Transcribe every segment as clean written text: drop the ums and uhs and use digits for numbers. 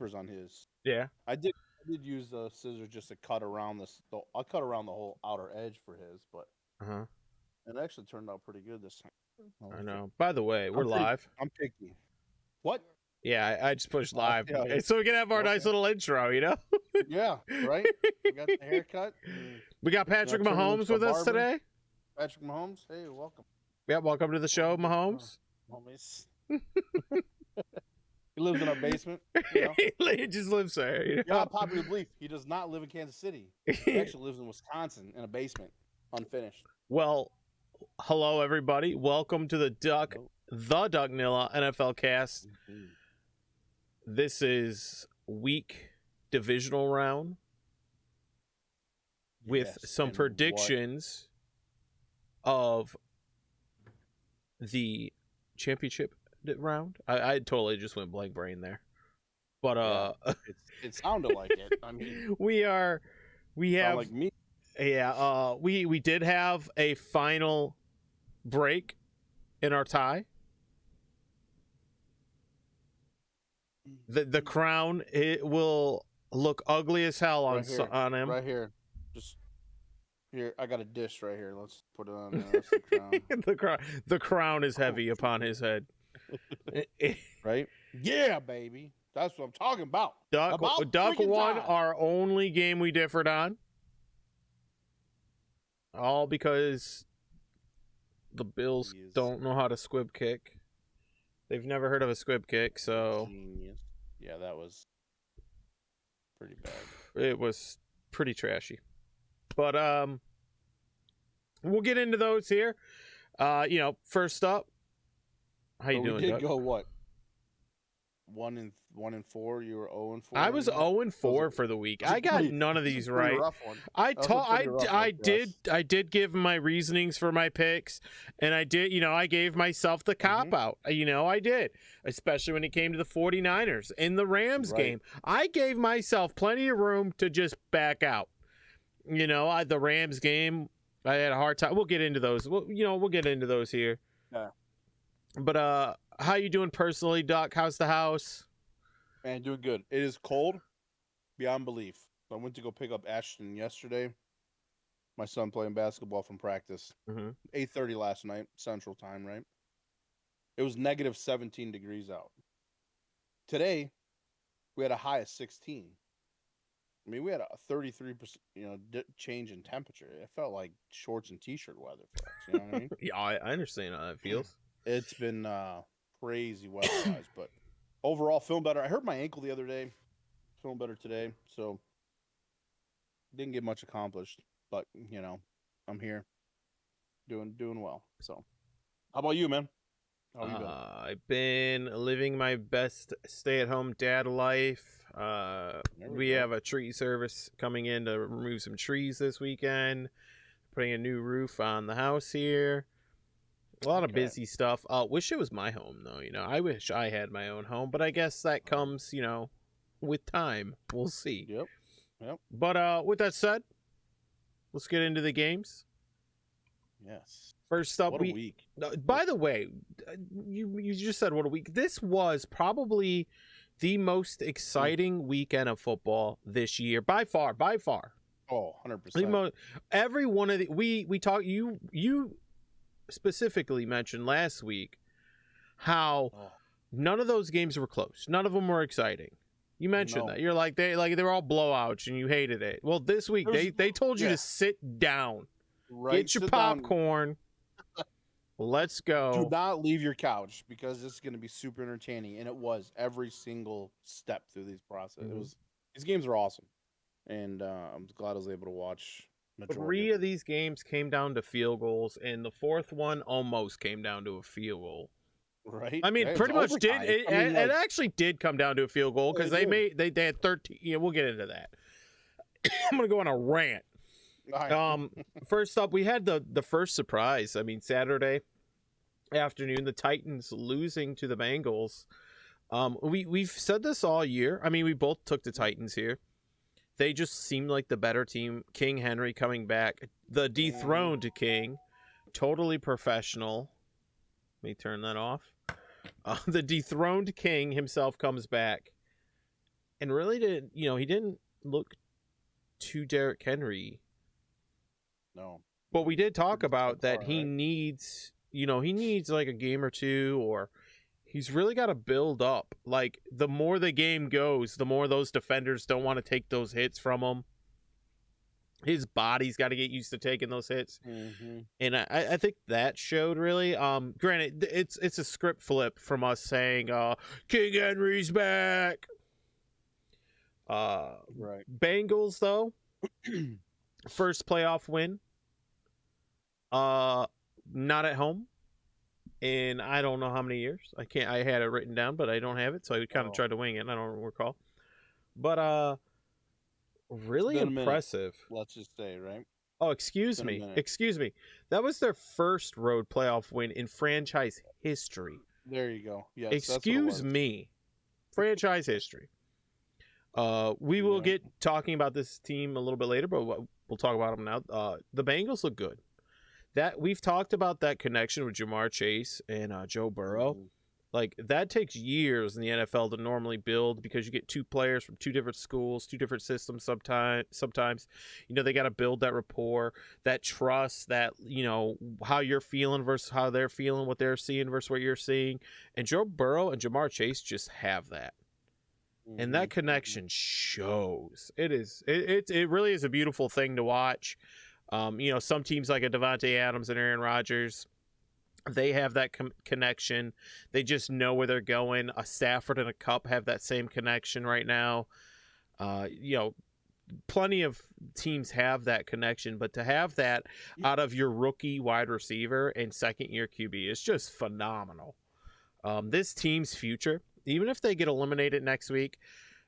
papers on his. Yeah. I did use the scissors just to cut around this. I cut around the whole outer edge for his, but it actually turned out pretty good this time. I know. By the way, we're live. I'm picky. What? Yeah, I just pushed live, yeah. so we can have our nice little intro. Yeah, right. We got the haircut. We got Patrick Mahomes with us today. Patrick Mahomes, hey, welcome. Yeah, welcome to the show, Mahomes. He lives in our basement. He just lives there. Yeah, popular belief. He does not live in Kansas City. He actually lives in Wisconsin in a basement, unfinished. Well, hello everybody. Welcome to the DukNilla NFL cast. Mm-hmm. This is week divisional round with some predictions of the championship round. I totally just went blank brain there, but it sounded like it. I mean, we have like me. Yeah, we did have a final break in our tie. The crown, it will look ugly as hell on him. Right here. Just here, I got a dish right here. Let's put it on there. That's the crown. the crown is heavy upon his head. Right? Yeah, baby. That's what I'm talking about. Duck won our only game we differed on. All because the Bills don't know how to squib kick. They've never heard of a squib kick, so... Genius. Yeah, that was pretty bad. It was pretty trashy. But, we'll get into those here. First up, how you doing, We did Doug? go, what? 1-4? You were 0-4? I was 0-4 for the week. I got none of these right. I did give my reasonings for my picks, and I did, I gave myself the cop out. I did, especially when it came to the 49ers in the Rams game. I gave myself plenty of room to just back out. The Rams game, I had a hard time. We'll get into those. We'll get into those here. Yeah. But how you doing personally, Doc? How's the house? Man, doing good. It is cold beyond belief. I went to go pick up Ashton yesterday. My son playing basketball from practice. 8:30 last night, Central Time, right? It was negative 17 degrees out. Today, we had a high of 16. I mean, we had a 33%, change in temperature. It felt like shorts and t-shirt weather for us. You know what I mean? Yeah, I understand how that feels. It's been crazy weather-wise, but overall, feeling better. I hurt my ankle the other day. Feeling better today, so didn't get much accomplished. But I'm here, doing well. So, how about you, man? How have you been? I've been living my best stay-at-home dad life. We have a tree service coming in to remove some trees this weekend. Putting a new roof on the house here. A lot of busy stuff. Wish it was my home, though. I wish I had my own home, but I guess that comes, with time. We'll see. Yep. But with that said, let's get into the games. Yes. First up, what a week. By the way, you just said what a week. This was probably the most exciting weekend of football this year, by far. Oh, 100%. Every one of the we talked. You specifically mentioned last week how none of those games were close. None of them were exciting. You mentioned that. You're like they were all blowouts and you hated it. Well, this week they told you to sit down. Get your popcorn. Let's go. Do not leave your couch because this is going to be super entertaining, and it was every single step through these process. These games are awesome, and I'm glad I was able to watch. 3 of these games came down to field goals, and the 4th one almost came down to a field goal. Right. I mean, pretty much did. It actually did come down to a field goal because they had 13. Yeah, we'll get into that. I'm gonna go on a rant. First up, we had the first surprise. I mean, Saturday afternoon, the Titans losing to the Bengals. We've said this all year. I mean, we both took the Titans here. They just seemed like the better team. King Henry coming back, the dethroned King, totally professional. Let me turn that off. The dethroned King himself comes back. and really he didn't look too Derrick Henry. No. But we did talk about that he needs, he needs like a game or two, or he's really got to build up. Like, the more the game goes, the more those defenders don't want to take those hits from him. His body's got to get used to taking those hits. Mm-hmm. And I think that showed really. Granted, it's a script flip from us saying, King Henry's back. Right. Bengals, though, first playoff win. Not at home in I don't know how many years. I had it written down, but I don't have it, so I kind of tried to wing it. I don't recall. But really impressive. Let's just say, right? Oh, excuse me. That was their first road playoff win in franchise history. There you go. Yes. Excuse me. Franchise history. We will get talking about this team a little bit later, but we'll talk about them now. The Bengals look good. That we've talked about that connection with Jamar Chase and Joe Burrow. Mm-hmm. Like, that takes years in the NFL to normally build, because you get two players from two different schools, two different systems. Sometimes, they got to build that rapport, that trust, that, how you're feeling versus how they're feeling, what they're seeing versus what you're seeing. And Joe Burrow and Jamar Chase just have that. Mm-hmm. And that connection shows. It really is a beautiful thing to watch. Some teams like a Devontae Adams and Aaron Rodgers, they have that connection. They just know where they're going. A Stafford and a Kupp have that same connection right now. Plenty of teams have that connection, but to have that out of your rookie wide receiver and second-year QB is just phenomenal. This team's future, even if they get eliminated next week,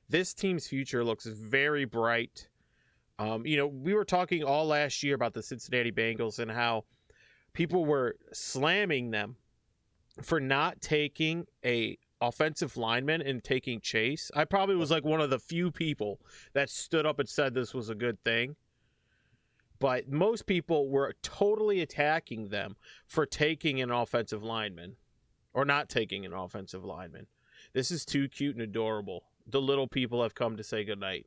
this team's future looks very bright. We were talking all last year about the Cincinnati Bengals and how people were slamming them for not taking a offensive lineman and taking Chase. I probably was like one of the few people that stood up and said this was a good thing. But most people were totally attacking them for taking an offensive lineman or not taking an offensive lineman. This is too cute and adorable. The little people have come to say goodnight.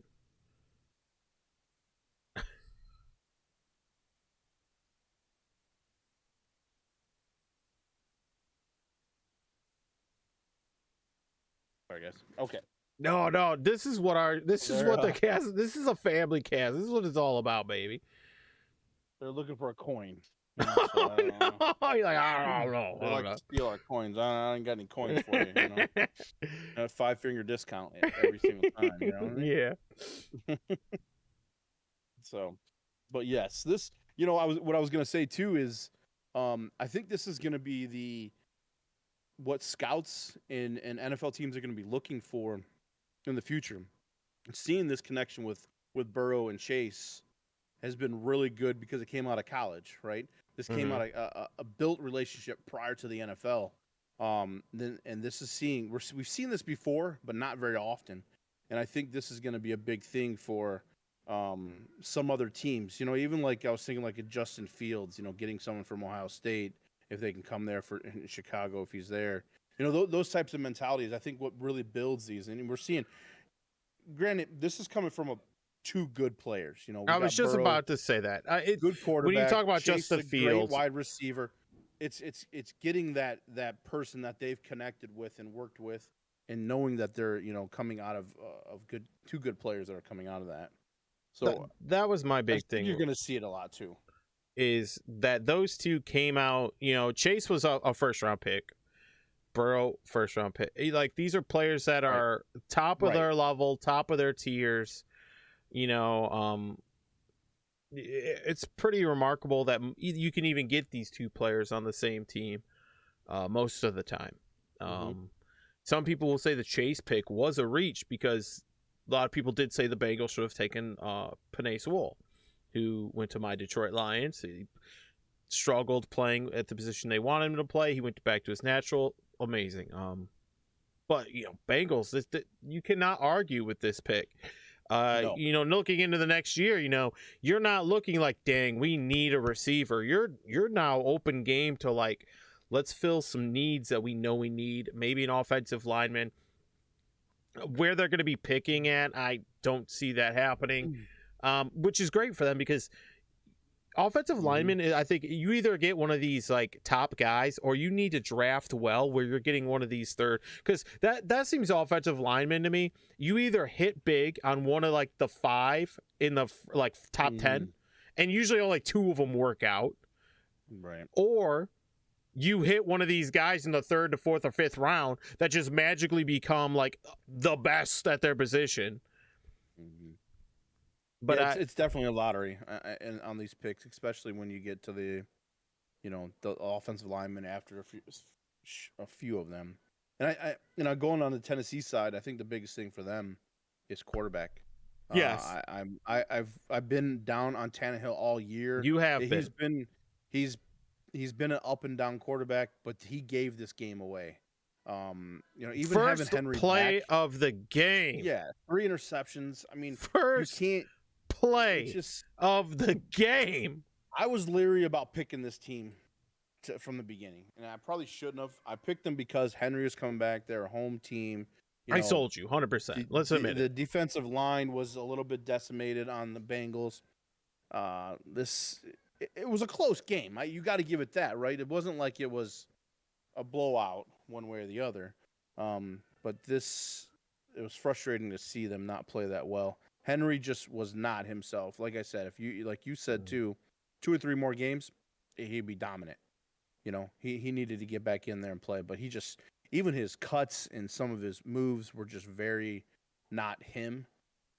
I guess. Okay. No. This is what the cast. This is a family cast. This is what it's all about, baby. They're looking for a coin. No. You're like, I don't know. They like to steal our coins. I ain't got any coins for you. A 5-finger discount every single time. You know what I mean? Yeah. So, but yes, this. What I was gonna say too is, I think this is gonna be what scouts and NFL teams are going to be looking for in the future. Seeing this connection with Burrow and Chase has been really good because it came out of college, right? This came out of a built relationship prior to the NFL. And this is we've seen this before, but not very often. And I think this is going to be a big thing for some other teams. Even like I was thinking like a Justin Fields, getting someone from Ohio State, if they can come there in Chicago, if he's there. Those types of mentalities, I think what really builds these. And we're seeing, granted, this is coming from two good players. I was just Burrow, about to say that. Good quarterback. When you talk about Chase, Justin Fields, great wide receiver, it's getting that person that they've connected with and worked with, and knowing that they're coming out of two good players that are coming out of that. So that was my big thing. You're going to see it a lot too. Is that those two came out? Chase was a first-round pick. Burrow, first-round pick. Like, these are players that are top of their level, top of their tiers. It's pretty remarkable that you can even get these two players on the same team most of the time. Some people will say the Chase pick was a reach because a lot of people did say the Bengals should have taken Penei Sewell, who went to my Detroit Lions. He struggled playing at the position they wanted him to play. He went back to his natural. Amazing. But Bengals, you cannot argue with this pick. No. Looking into the next year, you're not looking like, dang, we need a receiver. You're now open game to like, let's fill some needs that we know we need. Maybe an offensive lineman. Where they're going to be picking at, I don't see that happening, which is great for them because offensive linemen, I think you either get one of these like top guys or you need to draft well where you're getting one of these third, because that seems offensive lineman to me. You either hit big on one of like the 5 in the like top 10, and usually only 2 of them work out, right? Or you hit one of these guys in the 3rd to 4th or 5th round that just magically become like the best at their position. But yeah, it's definitely a lottery and on these picks, especially when you get to the, the offensive linemen after a few of them. And going on the Tennessee side, I think the biggest thing for them is quarterback. Yes, I've been down on Tannehill all year. You have he's been an up and down quarterback, but he gave this game away. Even first having Henry play back, of the game. Yeah, 3 interceptions. I mean, first you can't play of the game. I was leery about picking this team from the beginning, and I probably shouldn't have. I picked them because Henry was coming back. They're a home team. I sold you 100%. Let's admit the defensive line was a little bit decimated on the Bengals. It was a close game. You got to give it that, right? It wasn't like it was a blowout one way or the other. But it was frustrating to see them not play that well. Henry just was not himself. Like I said, like you said too, 2 or 3 more games, he'd be dominant. He needed to get back in there and play, but even his cuts and some of his moves were just very not him.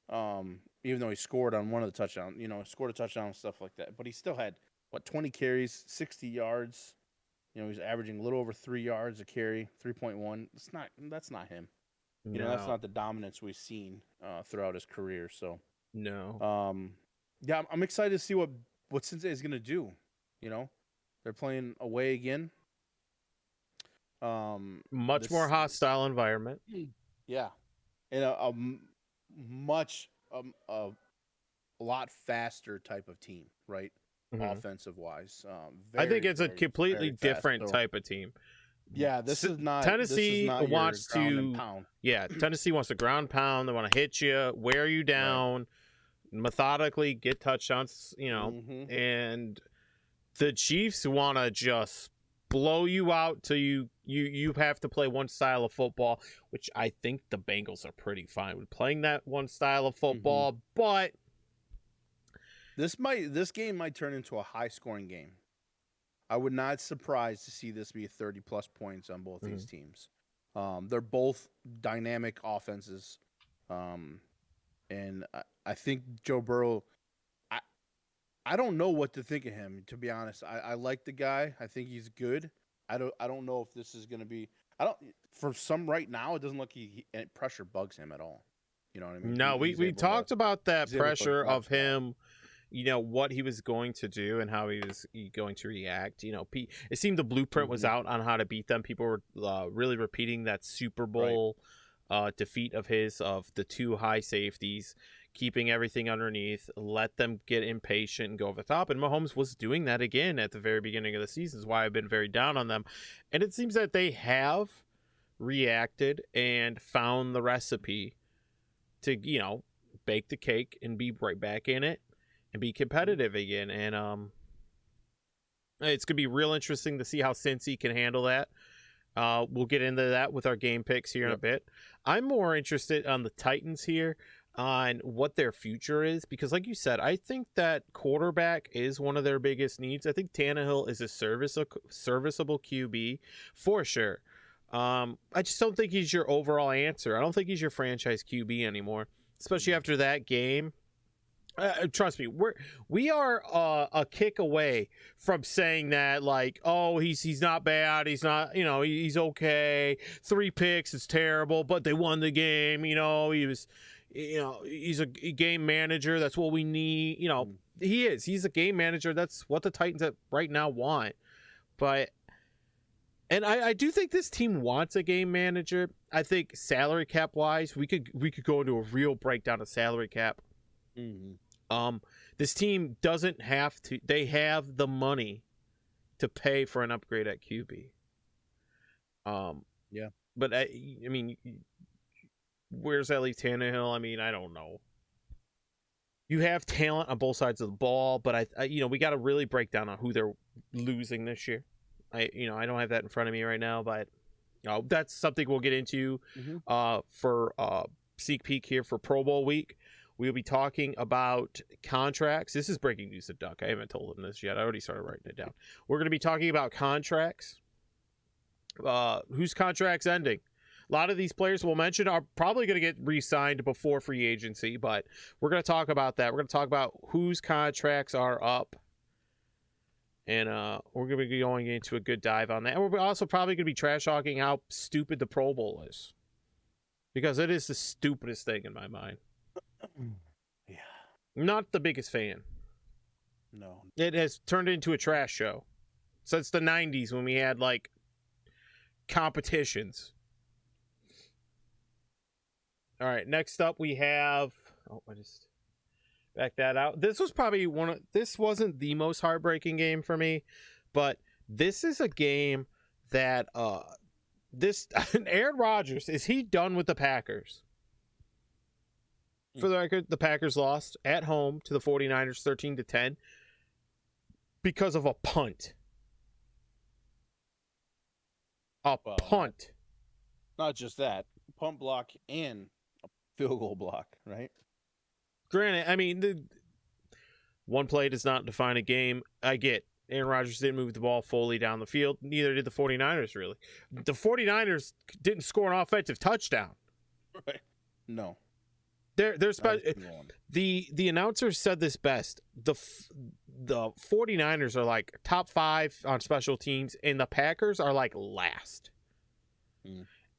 Even though he scored on one of the touchdowns, scored a touchdown and stuff like that, but he still had 20 carries, 60 yards. He's averaging a little over 3 yards a carry, 3.1. That's not him. No. That's not the dominance we've seen throughout his career. So no. Yeah, I'm excited to see what Cincinnati is going to do. They're playing away again. Much more hostile environment. Yeah, and a lot faster type of team, right? Offensive wise, I think it's a completely different type of team. Yeah, this is not Tennessee. This is not wants your ground to and pound. Yeah, Tennessee wants to ground pound. They want to hit you, wear you down, methodically get touchdowns. And the Chiefs want to just blow you out till you have to play one style of football, which I think the Bengals are pretty fine with playing that one style of football. But this game might turn into a high scoring game. I would not surprised to see this be 30+ points on both these teams. They're both dynamic offenses. And I think Joe Burrow, I don't know what to think of him, to be honest. I like the guy. I think he's good. I don't know if this is going to be for some right now, it doesn't look like pressure bugs him at all. You know what I mean? No, we talked about that pressure of him. What he was going to do and how he was going to react. It seemed the blueprint was out on how to beat them. People were really repeating that Super Bowl defeat of his, of the 2 high safeties, keeping everything underneath, let them get impatient and go over the top. And Mahomes was doing that again at the very beginning of the season, is why I've been very down on them. And it seems that they have reacted and found the recipe to, bake the cake and be right back in it and be competitive again. And it's going to be real interesting to see how Cincy can handle that. We'll get into that with our game picks here in a bit. I'm more interested on the Titans here, on what their future is, because like you said, I think that quarterback is one of their biggest needs. I think Tannehill is a serviceable QB for sure. I just don't think he's your overall answer. I don't think he's your franchise QB anymore, especially after that game. Trust me, we are a kick away from saying that, like, oh, he's not bad, he's not, he's okay. 3 picks is terrible, but they won the game. He was, he's a game manager. That's what we need. He's a game manager. That's what the Titans right now want. And I do think this team wants a game manager. I think salary cap wise, we could go into a real breakdown of salary cap. This team doesn't have to. They have the money to pay for an upgrade at QB. Yeah. But I mean, where's that leave Tannehill? I mean, I don't know. You have talent on both sides of the ball, but I we got to really break down on who they're losing this year. I don't have that in front of me right now, but that's something we'll get into for sneak peek here for Pro Bowl week. We'll be talking about contracts. This is breaking news to Duck. I haven't told him this yet. I already started writing it down. We're going to be talking about contracts. Whose contract's ending? A lot of these players we'll mention are probably going to get re-signed before free agency, but we're going to talk about that. We're going to talk about whose contracts are up, and we're going to be going into a good dive on that. And we're also probably going to be trash talking how stupid the Pro Bowl is, because it is the stupidest thing in my mind. Yeah. Not the biggest fan. No. It has turned into a trash show since the 90s when we had like competitions. All right, next up we have I just back that out. This was probably this wasn't the most heartbreaking game for me, but this is a game that Aaron Rodgers, is he done with the Packers? For the record, the Packers lost at home to the 49ers 13-10 because of a punt. Punt. Not just that, punt block and a field goal block, right? Granted, I mean, one play does not define a game. I get Aaron Rodgers didn't move the ball fully down the field. Neither did the 49ers, really. The 49ers didn't score an offensive touchdown. Right. No. The announcer said this best. The 49ers are like top 5 on special teams, and the Packers are like last.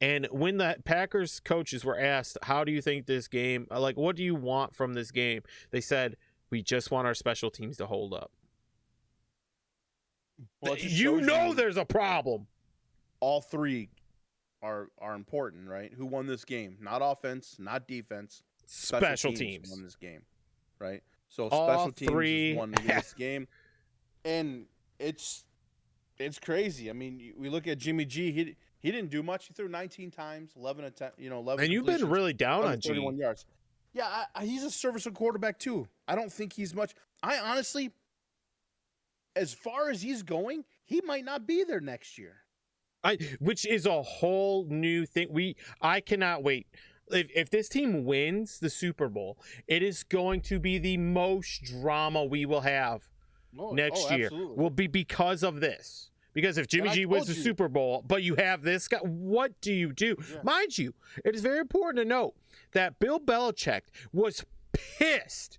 And when the Packers coaches were asked, how do you think this game, like, what do you want from this game? They said, we just want our special teams to hold up. Well, there's a problem. All three are important, right? Who won this game? Not offense, not defense. Special teams won this game, right? So all special teams won this game, and it's crazy. I mean, we look at Jimmy G. He didn't do much. He threw 19 times, 11 attempts. 11. And you've been really down on G. 31 yards. Yeah, he's a serviceable quarterback too. I don't think he's much. I honestly, as far as he's going, he might not be there next year. Which is a whole new thing. I cannot wait. If this team wins the Super Bowl, it is going to be the most drama we will have next year. Absolutely. Will be because of this. Because if Jimmy G wins the Super Bowl, but you have this guy, what do you do? Yeah. Mind you, it is very important to note that Bill Belichick was pissed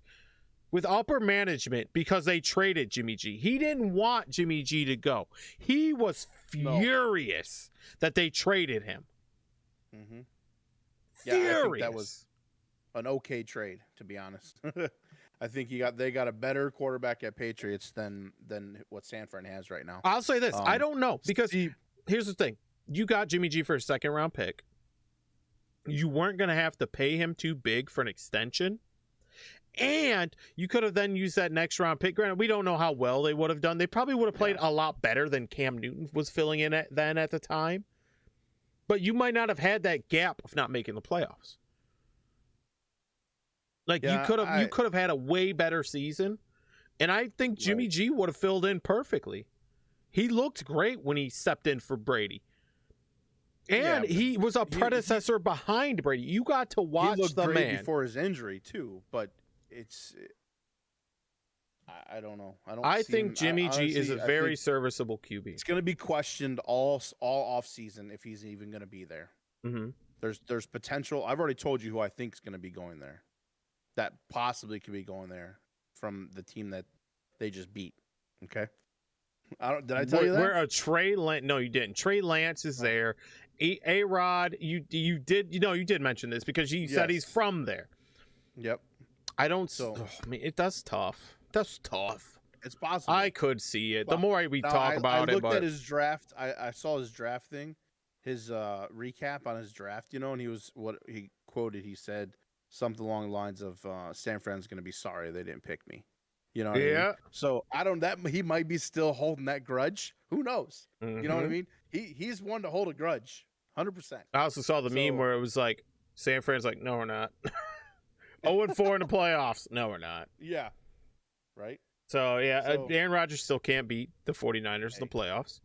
with upper management because they traded Jimmy G. He didn't want Jimmy G to go. He was furious that they traded him. Mm-hmm. Yeah, I think that was an okay trade, to be honest. I think they got a better quarterback at Patriots than what Sanford has right now. I'll say this. I don't know, because here's the thing. You got Jimmy G for a second-round pick. You weren't going to have to pay him too big for an extension. And you could have then used that next-round pick. Granted, we don't know how well they would have done. They probably would have played a lot better than Cam Newton was filling in at the time. But you might not have had that gap of not making the playoffs. Like, you could have had a way better season, and I think Jimmy G would have filled in perfectly. He looked great when he stepped in for Brady, and he was a predecessor behind Brady. You got to watch the man before his injury too, but I don't know. I think Jimmy G is a very serviceable QB. It's going to be questioned all off season if he's even going to be there. Mm-hmm. There's potential. I've already told you who I think is going to be going there. That possibly could be going there from the team that they just beat. Okay. Did I tell you that? Where Trey Lance? No, you didn't. Trey Lance is there. A-Rod, you did mention this because you said he's from there. Yep. I don't. I mean, that's tough. That's tough. It's possible. I could see it. The more we talk about it, I looked at his draft. I saw his draft thing, his recap on his draft. And he quoted. He said something along the lines of San Fran's going to be sorry they didn't pick me. You know what I mean? So he might be still holding that grudge. Who knows? Mm-hmm. You know what I mean? He's one to hold a grudge. 100%. I also saw the meme where it was like, San Fran's like, no, we're not. 0-4 in the playoffs. No, we're not. Yeah. Right? So, Aaron Rodgers still can't beat the 49ers in the playoffs.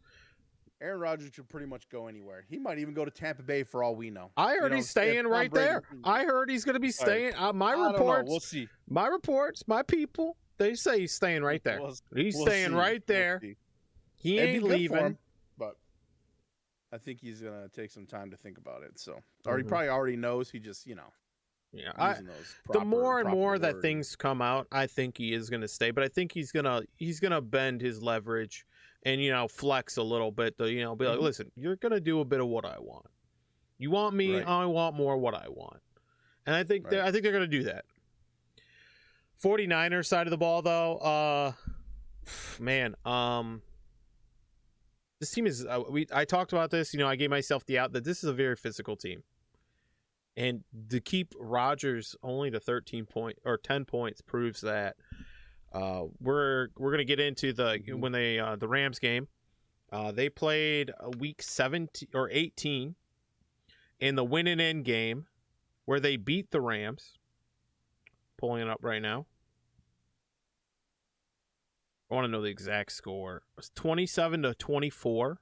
Aaron Rodgers should pretty much go anywhere. He might even go to Tampa Bay for all we know. I heard he's staying right there. I heard he's going to be staying. My reports, we'll see. My reports, my people, they say he's staying right there. He's staying right there. He ain't leaving. Him, but I think he's going to take some time to think about it. So, or he probably already knows. He just, Yeah, the more and more that things come out, I think he is going to stay. But I think he's gonna bend his leverage and flex a little bit to be like, listen, you're gonna do a bit of what I want. You want me, right. I want more of what I want, and I think they're gonna do that. 49ers side of the ball though, man, this team is. I talked about this. I gave myself the out that this is a very physical team. And to keep Rodgers only to 10 points proves that we're gonna get into when the Rams game. They played week 17 or 18 in the win and end game where they beat the Rams. Pulling it up right now. I want to know the exact score. It was 27-24.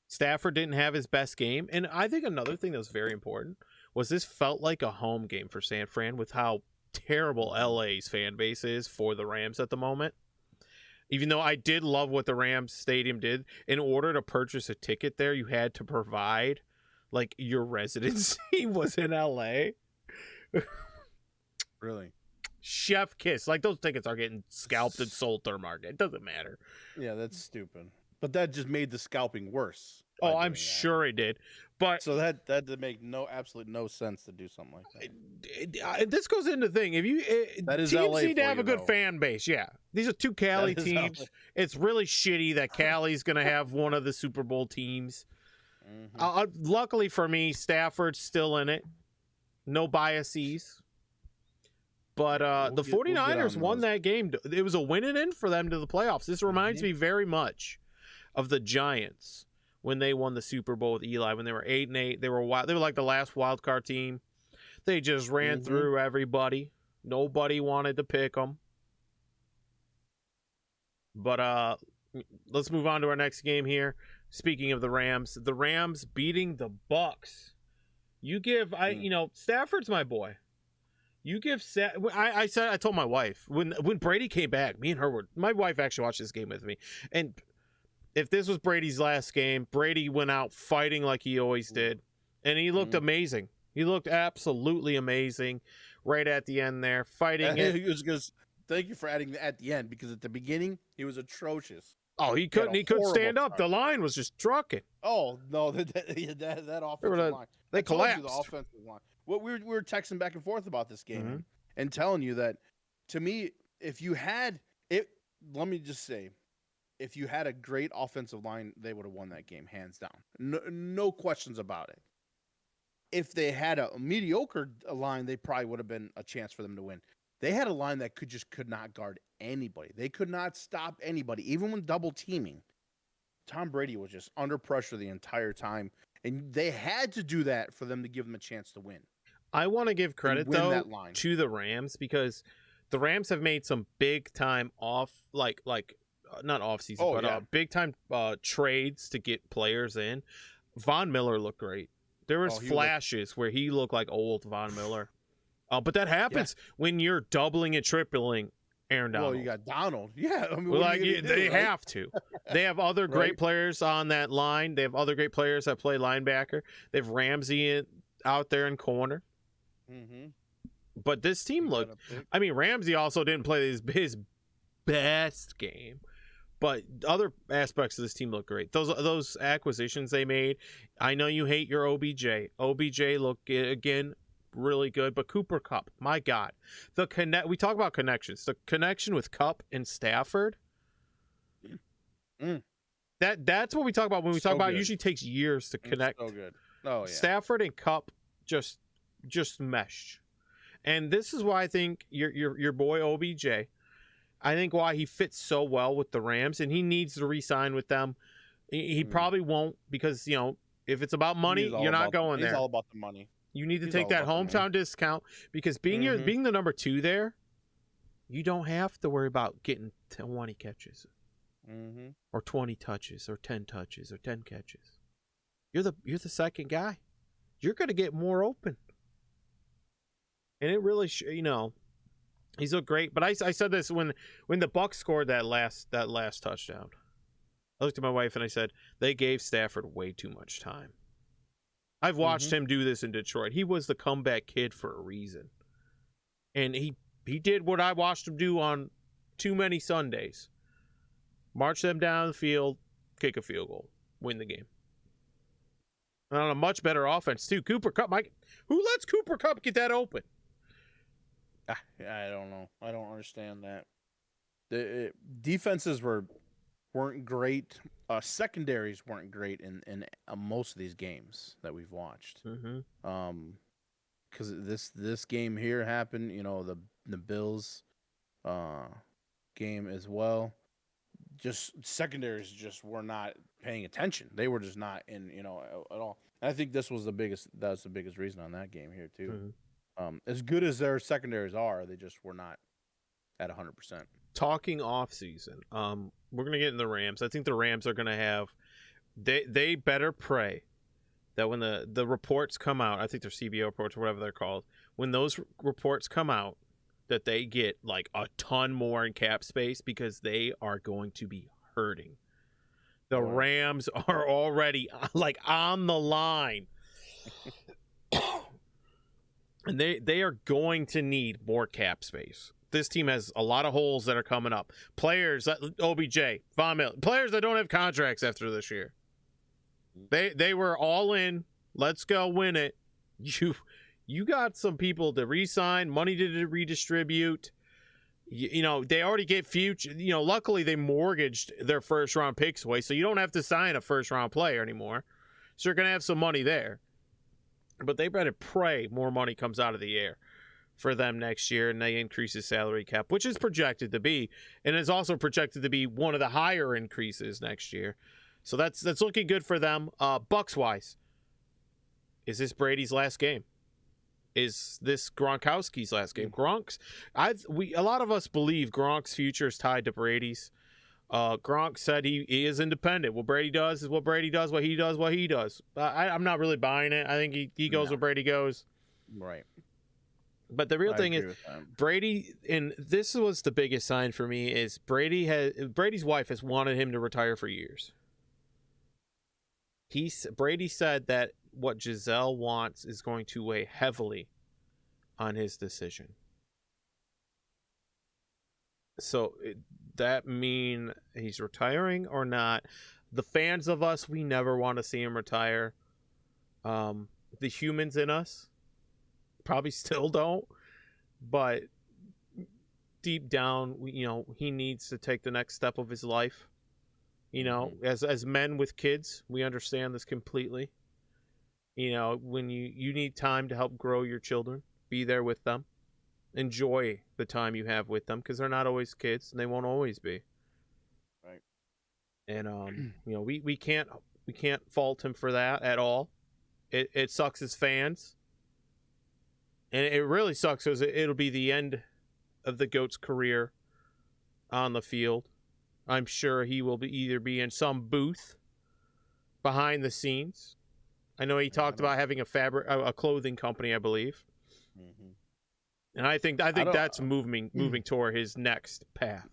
Stafford didn't have his best game. And I think another thing that was very important was this felt like a home game for San Fran with how terrible LA's fan base is for the Rams at the moment. Even though I did love what the Rams stadium did, in order to purchase a ticket there, you had to provide your residency was in LA. Really? Chef kiss. Those tickets are getting scalped and sold third market. It doesn't matter. Yeah, that's stupid. But that just made the scalping worse. Oh, I'm sure it did. But so that did make absolutely no sense to do something like that. This goes into the thing. Teams LA need to have a good fan base. Yeah, these are two Cali teams. It's really shitty that Cali's going to have one of the Super Bowl teams. Luckily for me, Stafford's still in it. No biases. But the 49ers won that game. It was a win and in for them to the playoffs. This reminds me very much of the Giants when they won the Super Bowl with Eli, when they were 8-8. They were like the last wild card team. They just ran through everybody. Nobody wanted to pick them. But let's move on to our next game here. Speaking of the Rams beating the Bucks. Stafford's my boy. You give I told my wife when Brady came back, my wife actually watched this game with me, and if this was Brady's last game, Brady went out fighting like he always did, and he looked amazing. He looked absolutely amazing right at the end there, fighting it. Thank you for adding the at the end, because at the beginning he was atrocious. Oh, he couldn't stand up. The line was just trucking. Oh no, that offensive line. They collapsed. The offensive line. Well, we were texting back and forth about this game and telling you that, to me, if you had it, let me just say, if you had a great offensive line, they would have won that game hands down. No questions about it. If they had a mediocre line, they probably would have been a chance for them to win. They had a line that could not guard anybody. They could not stop anybody, even when double teaming. Tom Brady was just under pressure the entire time, and they had to do that for them to give them a chance to win. I want to give credit though to the Rams, because the Rams have made some big time not off season, big time trades to get players in. Von Miller looked great. There was flashes where he looked like old Von Miller. But that happens when you're doubling and tripling Aaron Donald. Well, you got Donald. Yeah. They have to. They have other great players on that line. They have other great players that play linebacker. They have Ramsey out there in corner. But this team looked... Ramsey also didn't play his best game. But other aspects of this team look great. Those acquisitions they made, I know you hate your OBJ. OBJ looked, again, really good. But Cooper Kupp, my God. We talk about connections. The connection with Kupp and Stafford, that's what we talk about when we talk about it. It usually takes years to connect. So good. Oh, yeah. Stafford and Kupp just meshed. And this is why I think your boy OBJ, I think why he fits so well with the Rams, and he needs to re-sign with them. He probably won't, because if it's about money, you're not going there. He's all about the money. You need to take that hometown discount because being the number 2 there, you don't have to worry about getting 20 catches or 20 touches or 10 touches or 10 catches. You're the second guy. You're going to get more open. And it really, he's looked great. But I said this when the Bucs scored that last touchdown. I looked at my wife and I said, they gave Stafford way too much time. I've watched him do this in Detroit. He was the comeback kid for a reason. And he did what I watched him do on too many Sundays. March them down the field, kick a field goal, win the game. And on a much better offense, too. Cooper Kupp, who lets Cooper Kupp get that open? I don't know. I don't understand that. The defenses weren't great. Secondaries weren't great in most of these games that we've watched. Because this game here happened. The Bills game as well. Just secondaries just were not paying attention. They were just not in at all. And I think this was the biggest reason on that game here too. As good as their secondaries are, they just were not at 100%. Talking off season, we're gonna get in the Rams. I think the Rams are gonna have they better pray that when the reports come out, I think they're CBO reports or whatever they're called, when those reports come out, that they get like a ton more in cap space because they are going to be hurting. The Rams are already like on the line. And they are going to need more cap space. This team has a lot of holes that are coming up. Players, OBJ, Von Miller, players that don't have contracts after this year. They were all in. Let's go win it. You got some people to re-sign, money to redistribute. They already get future. Luckily they mortgaged their first round picks away, so you don't have to sign a first round player anymore. So you're gonna have some money there. But they better pray more money comes out of the air for them next year, and they increase the salary cap, which is projected to be, and is also projected to be one of the higher increases next year. So that's looking good for them. Bucks wise, is this Brady's last game? Is this Gronkowski's last game? A lot of us believe Gronk's future is tied to Brady's. Gronk said he is independent. What Brady does is what Brady does. What he does, what he does. I'm not really buying it. I think he goes where Brady goes. Right. But the real thing is Brady, and this was the biggest sign for me, is Brady's wife has wanted him to retire for years. Brady said that what Giselle wants is going to weigh heavily on his decision. So that mean he's retiring or not? The fans of us, we never want to see him retire. The humans in us probably still don't, but deep down, he needs to take the next step of his life. As men with kids, we understand this completely. When you need time to help grow your children, be there with them. Enjoy the time you have with them, because they're not always kids and they won't always be. Right. And we can't fault him for that at all. It sucks as fans, and it really sucks because it'll be the end of the GOAT's career on the field. I'm sure he will either be in some booth behind the scenes. I know he talked about having a clothing company, I believe. Mm-hmm. And I think that's moving toward his next path.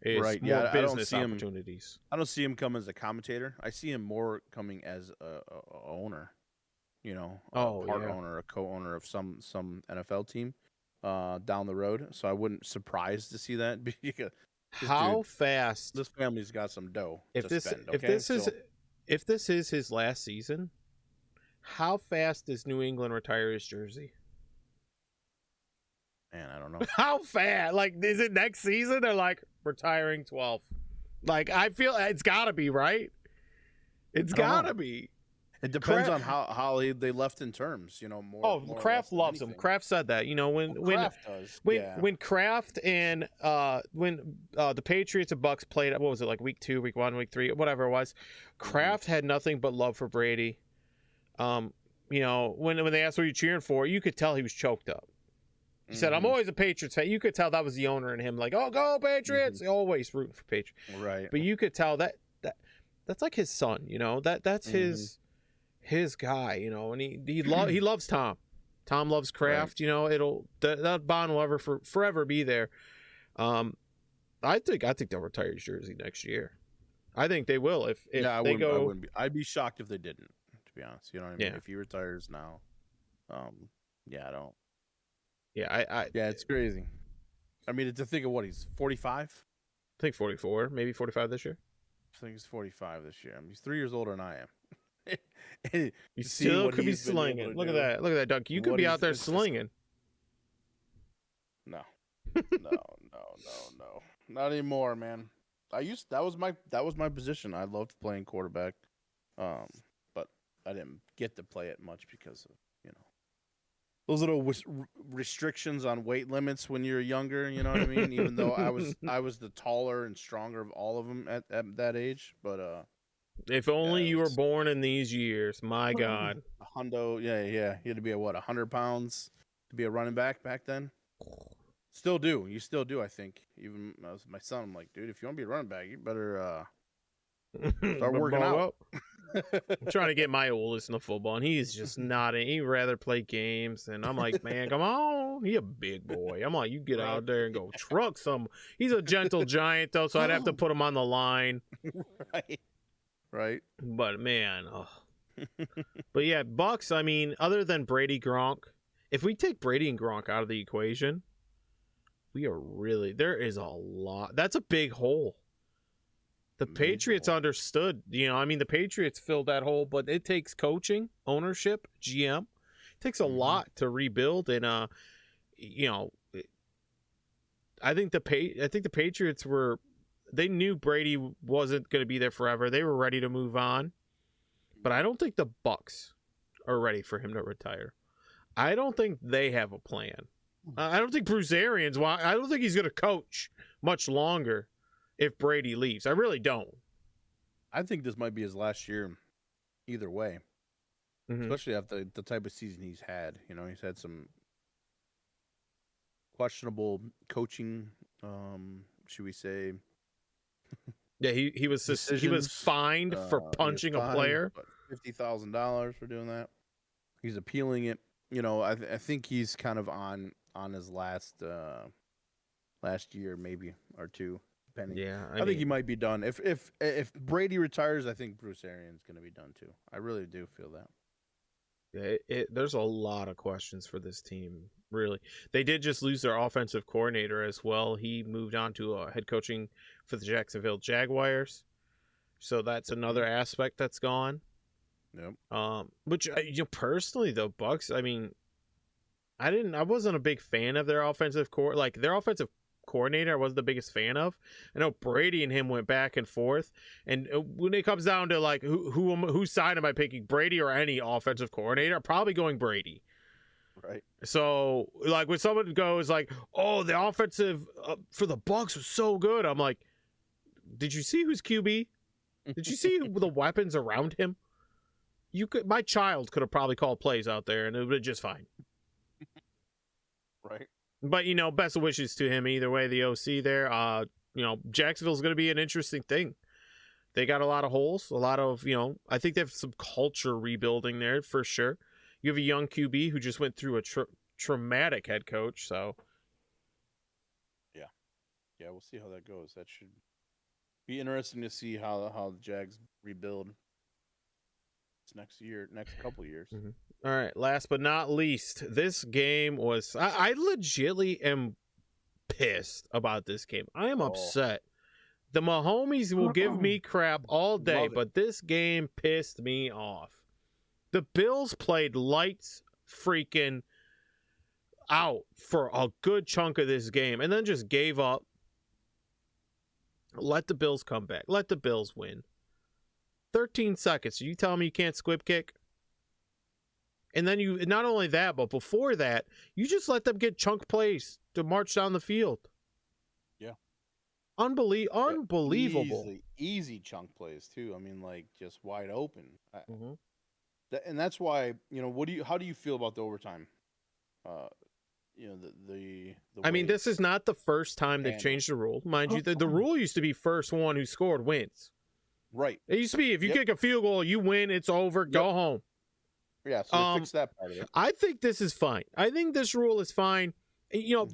Is more business opportunities. I don't see him come as a commentator. I see him more coming as a owner. Owner, a co-owner of some NFL team down the road. So I wouldn't surprise to see that. Fast this family's got some dough to spend. If this is his last season, how fast does New England retire his jersey? Man, I don't know. How fast? Like, is it next season? They're like retiring 12. Like, I feel it's got to be, right? It's got to be. It depends on how they left in terms, more. Kraft loves him. Kraft said that, when Kraft and when the Patriots and Bucks played, what was it, like week 2, week 1, week 3, whatever it was, Kraft had nothing but love for Brady. when they asked what you're cheering for, you could tell he was choked up. He said, "I'm always a Patriots fan." You could tell that was the owner in him, like, "Oh, go Patriots!" Always rooting for Patriots. Right. But you could tell that's like his son. That's his guy. And he loves Tom. Tom loves Kraft. Right. That bond will ever forever be there. I think they'll retire his jersey next year. I think they will if they go. I wouldn't be. I'd be shocked if they didn't. To be honest, you know what I mean. Yeah. If he retires now, I don't. Yeah, yeah, it's crazy. I mean, to think of what he's 45. I think 44, maybe 45 this year. I think he's 45 this year. I mean, he's 3 years older than I am. You still could be slinging. Look at that, Dunk. You could be out there slinging. No, not anymore, man. That was my position. I loved playing quarterback, but I didn't get to play it much because of those little restrictions on weight limits when you're younger. You know what I mean? Even though I was the taller and stronger of all of them at that age, but if only you were born in these years, my God. A hundo, yeah. You had to be 100 pounds to be a running back then. Still do. You still do, I think. Even as my son, I'm like, dude, if you want to be a running back, you better start working out. I'm trying to get my oldest into football, and he's just not. He'd rather play games, and I'm like, man, come on. He a big boy. I'm like, you get out there and go truck some. He's a gentle giant, though, so I'd have to put him on the line. Right. But, man. But, yeah, Bucks, I mean, other than Brady, Gronk, if we take Brady and Gronk out of the equation, there is a lot. That's a big hole. The Patriots understood, the Patriots filled that hole, but it takes coaching, ownership, GM. It takes a lot to rebuild. And, I think the Patriots they knew Brady wasn't going to be there forever. They were ready to move on. But I don't think the Bucks are ready for him to retire. I don't think they have a plan. I don't think Bruce Arians, I don't think he's going to coach much longer if Brady leaves. I really don't. I think this might be his last year either way, especially after the type of season he's had. He's had some questionable coaching, should we say. Yeah, he was fined for punching a player. $50,000 for doing that. He's appealing it. I think he's kind of on his last year, maybe, or two. Yeah, I think he might be done. If Brady retires, I think Bruce Arians going to be done too. I really do feel that. There's a lot of questions for this team. Really, they did just lose their offensive coordinator as well. He moved on to head coaching for the Jacksonville Jaguars, so that's another aspect that's gone. Yep. Which personally, though, Bucks. I mean, I wasn't a big fan of their offensive their offensive coordinator. I wasn't the biggest fan of. I know Brady and him went back and forth, and when it comes down to like whose side am I picking, Brady or any offensive coordinator, I'm probably going Brady. Right. So like when someone goes like, "Oh, the offensive for the Bucks was so good," I'm like, "Did you see who's QB? Did you see the weapons around him? My child could have probably called plays out there, and it would have just fine." Right. But, best wishes to him either way, the OC there. Jacksonville's going to be an interesting thing. They got a lot of holes, a lot of, I think they have some culture rebuilding there for sure. You have a young QB who just went through a traumatic head coach, so. Yeah. Yeah, we'll see how that goes. That should be interesting to see how the Jags rebuild next couple years. Mm-hmm. All right, last but not least, this game was... I legitimately am pissed about this game. I am upset. The Mahomes will give me crap all day, but this game pissed me off. The Bills played lights freaking out for a good chunk of this game and then just gave up. Let the Bills come back. Let the Bills win. 13 seconds. You tell me you can't squib kick? And then you, not only that, but before that, you just let them get chunk plays to march down the field. Yeah. Unbelievable. Easy chunk plays, too. I mean, like, just wide open. And that's why, how do you feel about the overtime? The I mean, this is not the first time they've changed the rule. Mind you, the rule used to be first one who scored wins. Right. It used to be if you kick a field goal, you win, it's over, go home. Yeah, so they fixed that part of it. I think this is fine. I think this rule is fine.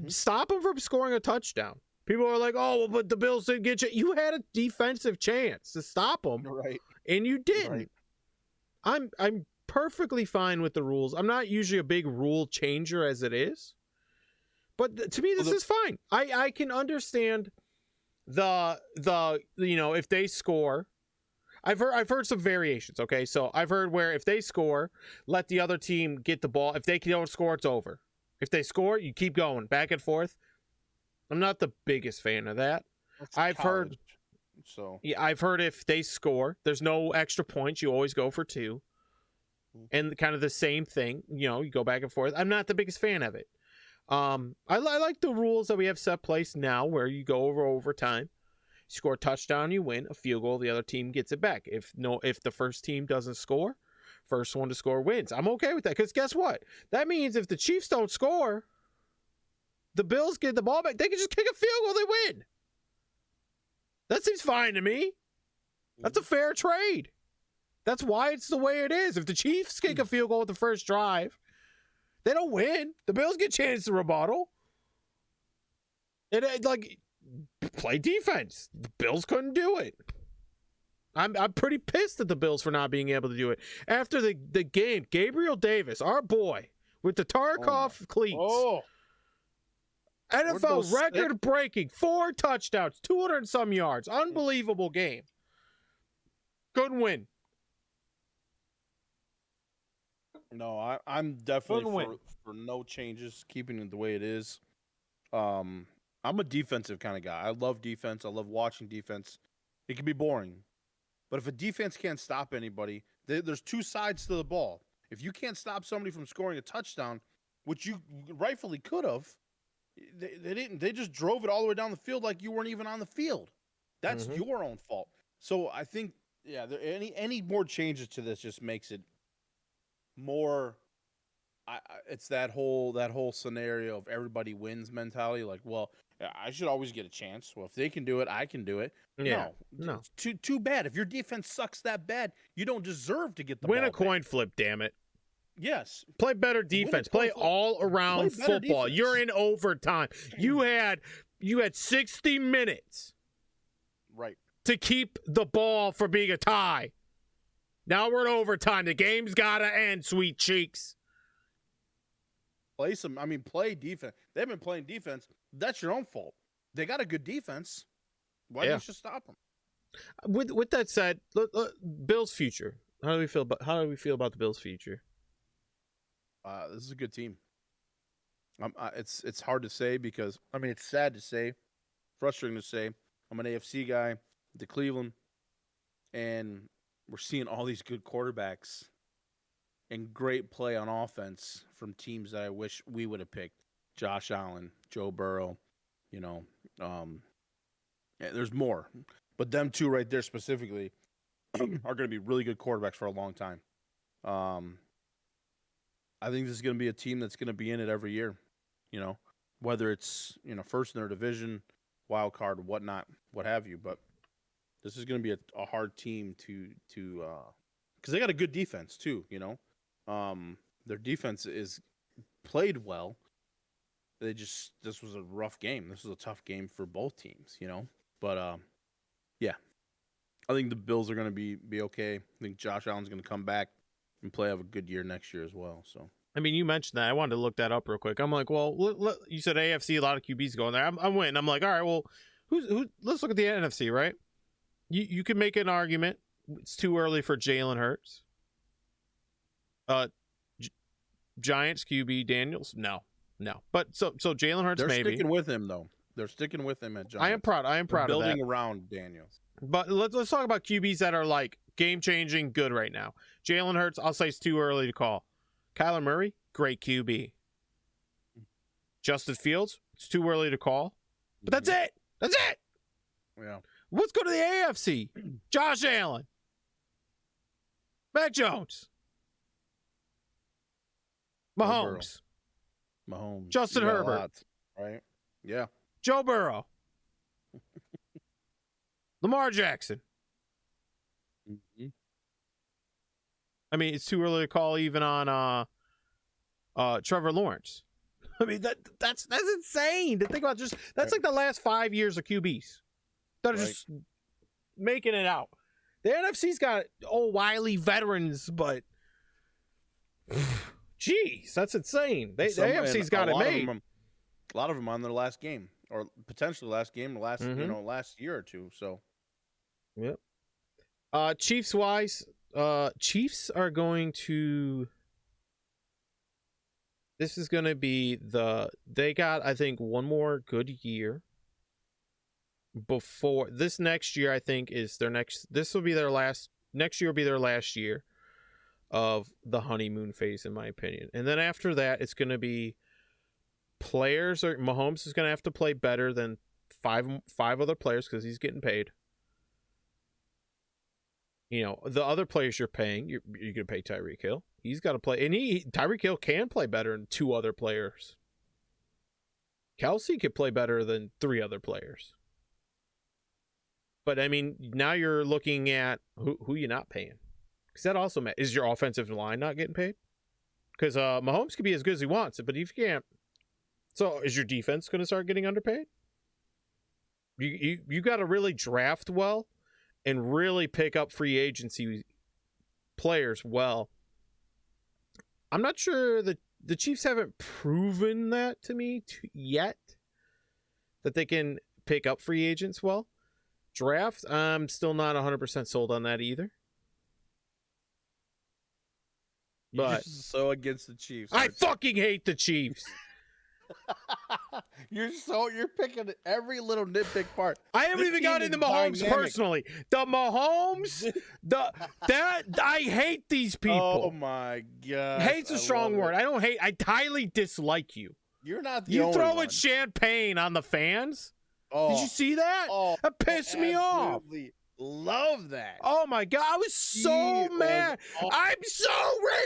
Stop them from scoring a touchdown. People are like, oh, but the Bills didn't get you. You had a defensive chance to stop them, right? And you didn't. Right. I'm perfectly fine with the rules. I'm not usually a big rule changer as it is. But to me, this is fine. I can understand the if they score. I've heard some variations. Okay, so I've heard where if they score, let the other team get the ball. If they don't score, it's over. If they score, you keep going back and forth. I'm not the biggest fan of that. I've heard if they score, there's no extra points. You always go for 2, and kind of the same thing. You go back and forth. I'm not the biggest fan of it. I like the rules that we have set place now, where you go over overtime. You score a touchdown, you win. A field goal, the other team gets it back. If the first team doesn't score, first one to score wins. I'm okay with that, because guess what? That means if the Chiefs don't score, the Bills get the ball back. They can just kick a field goal, they win. That seems fine to me. That's a fair trade. That's why it's the way it is. If the Chiefs kick a field goal with the first drive, they don't win. The Bills get a chance to rebuttal. Play defense. The Bills couldn't do it. I'm pretty pissed at the Bills for not being able to do it. After the game, Gabriel Davis, our boy, with the Tarkov cleats. NFL record-breaking 4 touchdowns, 200 and some yards. Unbelievable game. Couldn't win. No, I'm definitely for no changes, keeping it the way it is. I'm a defensive kind of guy. I love defense. I love watching defense. It can be boring. But if a defense can't stop anybody, there's 2 sides to the ball. If you can't stop somebody from scoring a touchdown, which you rightfully could have, they didn't. They just drove it all the way down the field like you weren't even on the field. That's your own fault. So I think, any more changes to this just makes it more. It's that whole scenario of everybody wins mentality. Like, well, I should always get a chance. Well, if they can do it, I can do it. Yeah, no. It's too bad. If your defense sucks that bad, you don't deserve to get the ball back. Coin flip, damn it. Yes. Play better defense. Play all around football. Defense. You're in overtime. You had 60 minutes. Right. To keep the ball from being a tie. Now we're in overtime. The game's gotta end, sweet cheeks. Play defense. They've been playing defense. That's your own fault. They got a good defense. Why don't you just stop them? With that said, Bills' future. How do we feel about the Bills' future? This is a good team. It's hard to say because it's sad to say, frustrating to say. I'm an AFC guy to Cleveland, and we're seeing all these good quarterbacks and great play on offense from teams that I wish we would have picked. Josh Allen, Joe Burrow, there's more. But them 2 right there specifically are going to be really good quarterbacks for a long time. I think this is going to be a team that's going to be in it every year, whether it's, first in their division, wild card, whatnot, what have you. But this is going to be a hard team to because they got a good defense too, their defense is played well. This was a rough game. This was a tough game for both teams, But I think the Bills are going to be okay. I think Josh Allen's going to come back and have a good year next year as well. So you mentioned that. I wanted to look that up real quick. I'm like, well, you said AFC, a lot of QBs going there. I'm winning. I'm like, all right, well, who? Let's look at the NFC, right? You can make an argument. It's too early for Jalen Hurts. Giants QB Daniels, no. But so Jalen Hurts, they're maybe sticking with him though. They're sticking with him at Giants. I am proud of that. Building around Daniels. But let's talk about QBs that are like game changing, good right now. Jalen Hurts, I'll say it's too early to call. Kyler Murray, great QB. Justin Fields, it's too early to call. But that's it. That's it. Yeah. Let's go to the AFC. Josh Allen. Mac Jones. Mahomes. Mahomes. Justin Herbert. Lots, right? Yeah. Joe Burrow. Lamar Jackson. Mm-hmm. I mean, it's too early to call even on Trevor Lawrence. I mean, that's insane to think about. Just that's like the last 5 years of QBs that are just making it out. The NFC's got old wily veterans, but jeez, that's insane. The AFC's got it made. A lot of them on their last game, or potentially last game, last year or two. So, yep. Chiefs wise, Chiefs are going to. This is going to be they got, I think, one more good year before this next year. I think is their next. This will be their last. Next year will be their last year of the honeymoon phase, in my opinion. And then after that, it's going to be players. Or Mahomes is going to have to play better than five other players because he's getting paid. You know, the other players you're paying, you're going to pay Tyreek Hill. He's got to play, and Tyreek Hill can play better than two other players. Kelsey could play better than three other players. But I mean, now you're looking at who you're not paying, because that also matters. Is your offensive line not getting paid? Because Mahomes could be as good as he wants, but if you can't, so is your defense going to start getting underpaid? You got to really draft well and really pick up free agency players well. I'm not sure that the Chiefs haven't proven that to me yet, that they can pick up free agents well. Draft, I'm still not 100% sold on that either. But you're so against the Chiefs. I fucking hate the Chiefs. You're picking every little nitpick part. I haven't even got into Mahomes personally. The Mahomes, I hate these people. Oh my god. Hate's a strong word. I don't hate. I highly dislike you. You're not the only one. You throwing champagne on the fans? Oh, did you see that? Oh, that pissed me off. Love that. Oh my god, I was so mad. I'm so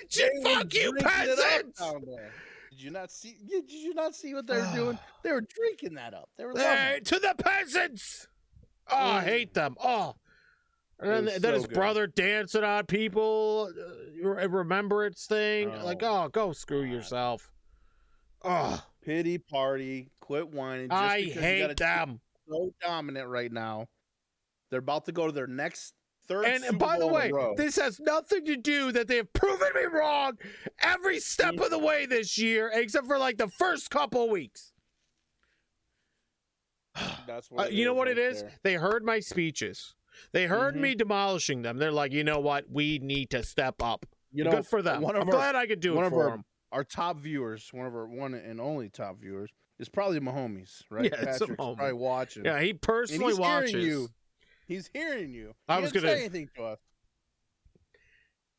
rich and fuck you peasants. Did you not see what they were doing? They were drinking that up. They were to the peasants. Oh, I hate them. Oh, and then his brother dancing on people, remembrance thing. Like, oh, go screw yourself. Oh, pity party. Quit whining. Just I hate them. So dominant right now. They're about to go to their next third. And by the way, this has nothing to do that they have proven me wrong every step of the way this year, except for like the first couple of weeks. That's what you know what it is? They heard my speeches. They heard me demolishing them. They're like, you know what? We need to step up. Good for them. I'm glad I could do it for them. Our top viewers, one and only top viewers, is probably Mahomes, right? Yeah, Patrick's probably watching. Yeah, he personally watches. He's hearing you. I was gonna say anything to us.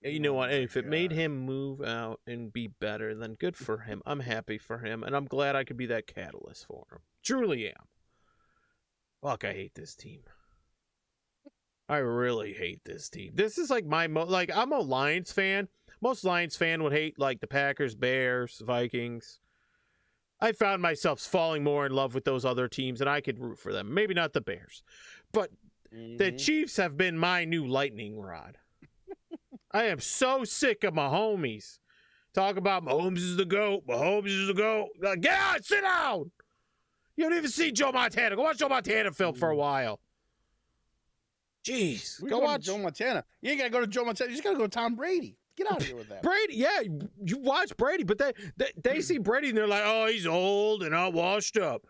You know what? If it made him move out and be better, then good for him. I'm happy for him, and I'm glad I could be that catalyst for him. Truly am. Fuck, I hate this team. I really hate this team. This is like I'm a Lions fan. Most Lions fan would hate like the Packers, Bears, Vikings. I found myself falling more in love with those other teams, and I could root for them. Maybe not the Bears, but the Chiefs have been my new lightning rod. I am so sick of my homies. Talk about Mahomes is the GOAT. Mahomes is the GOAT. Get out, sit down. You don't even see Joe Montana. Go watch Joe Montana film for a while. Jeez. Go watch Joe Montana. You ain't got to go to Joe Montana. You just got to go to Tom Brady. Get out of here with that. Brady, yeah, you watch Brady, but they see Brady and they're like, oh, he's old and all washed up.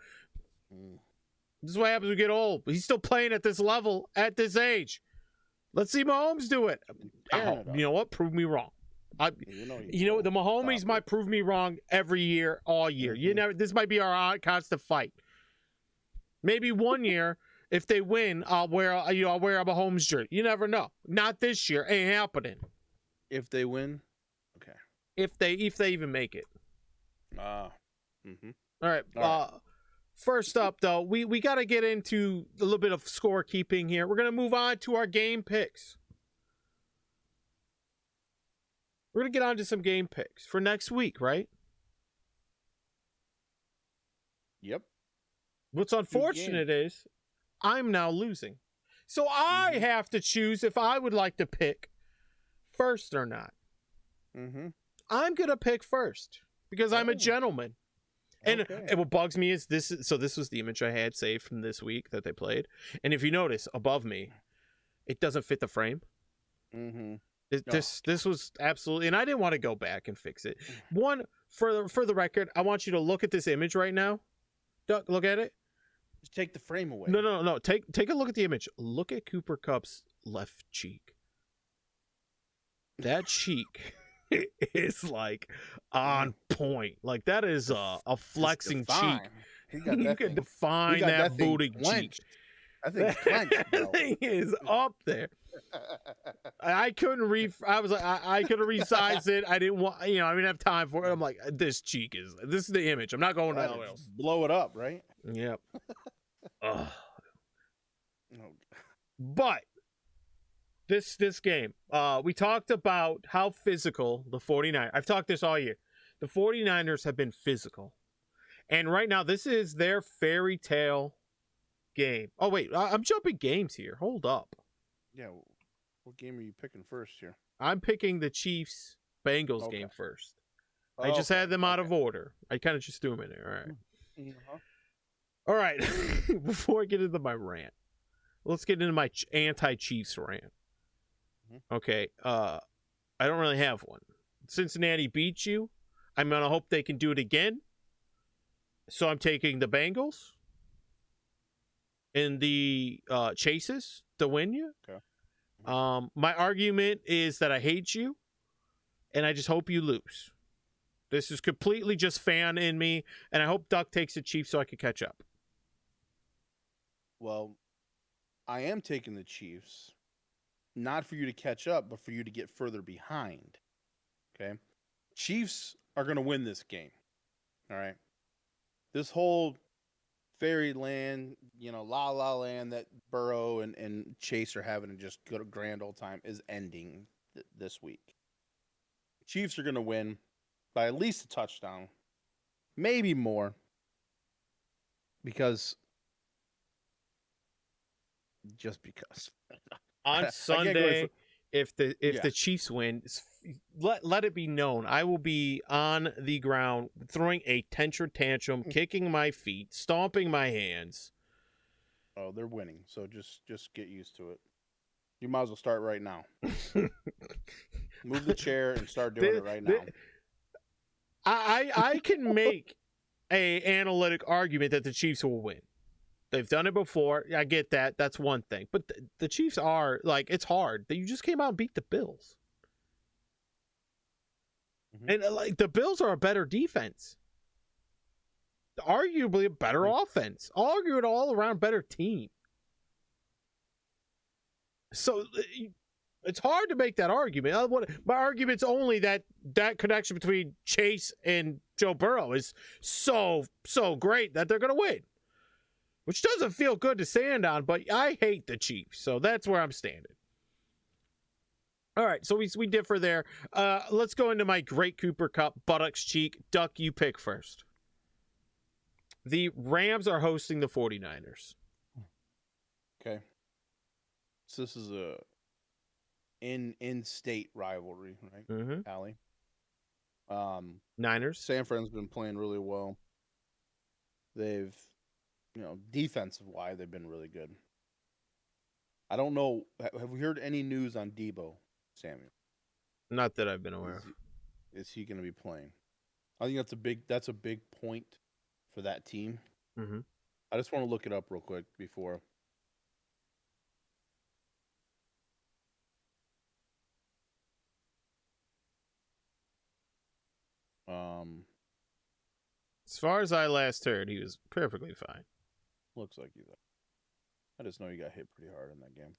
This is what happens when we get old. He's still playing at this level at this age. Let's see Mahomes do it. You know what? Prove me wrong. You know the Mahomes might prove me wrong every year, all year. You never. This might be our constant fight. Maybe one year, if they win, I'll wear a Mahomes jersey. You never know. Not this year. Ain't happening. If they win, okay. If they even make it. All right. First up, though, we got to get into a little bit of scorekeeping here. We're going to move on to our game picks. we're going to get on to some game picks for next week, right? Yep. What's unfortunate is I'm now losing. So I have to choose if I would like to pick first or not. I'm going to pick first because I'm a gentleman. And what bugs me is this was the image I had saved from this week that they played. And if you notice above me, it doesn't fit the frame. This was absolutely, and I didn't want to go back and fix it. One, for the record, I want you to look at this image right now. Duck, look at it. Just take the frame away. No. Take a look at the image. Look at Cooper Kupp's left cheek. That cheek is like on point. Like that is a flexing cheek. You can define that booty cheek. I think it's clenched, bro. That thing is up there. I couldn't I was like, I could have resized it. I didn't want, I didn't have time for it. I'm like, this is the image. I'm not going to anywhere else. Blow it up, right? Yep. But this game, we talked about how physical the 49ers. I've talked this all year. The 49ers have been physical. And right now, this is their fairy tale game. Oh, wait. I'm jumping games here. Hold up. Yeah. What game are you picking first here? I'm picking the Chiefs-Bengals game first. I just had them out of order. I kind of just threw them in there. All right. Before I get into my rant, let's get into my anti-Chiefs rant. Okay. I don't really have one. Cincinnati beat you. I'm going to hope they can do it again. So I'm taking the Bengals and the Chases to win you. Okay. My argument is that I hate you, and I just hope you lose. This is completely just fan in me, and I hope Duck takes the Chiefs so I can catch up. Well, I am taking the Chiefs, not for you to catch up, but for you to get further behind. Okay? Chiefs are going to win this game. All right? This whole fairyland, la la land that Burrow and Chase are having and just go to grand old time is ending this week. Chiefs are going to win by at least a touchdown, maybe more, because on Sunday, if the Chiefs win, let it be known I will be on the ground throwing a tantrum, kicking my feet, stomping my hands. Oh, they're winning, so just get used to it. You might as well start right now. Move the chair and start doing it right now. I can make a analytic argument that the Chiefs will win. They've done it before. I get that. That's one thing. But the Chiefs are, it's hard. You just came out and beat the Bills. And, the Bills are a better defense. Arguably a better offense. Arguably an all-around better team. So it's hard to make that argument. My argument's only that connection between Chase and Joe Burrow is so great that they're going to win. Which doesn't feel good to stand on, but I hate the Chiefs, so that's where I'm standing. All right, so we differ there. Let's go into my great Cooper Kupp buttocks cheek. Duck, you pick first. The Rams are hosting the 49ers. Okay. So this is a in-state rivalry, right? Mm-hmm. Allie. Niners. San Fran's been playing really well. They've defensive-wise, they've been really good. I don't know. Have we heard any news on Debo Samuel? Not that I've been aware of. Is he going to be playing? I think that's a big point for that team. Mm-hmm. I just want to look it up real quick before. As far as I last heard, he was perfectly fine. Looks like he's. I just know he got hit pretty hard in that game.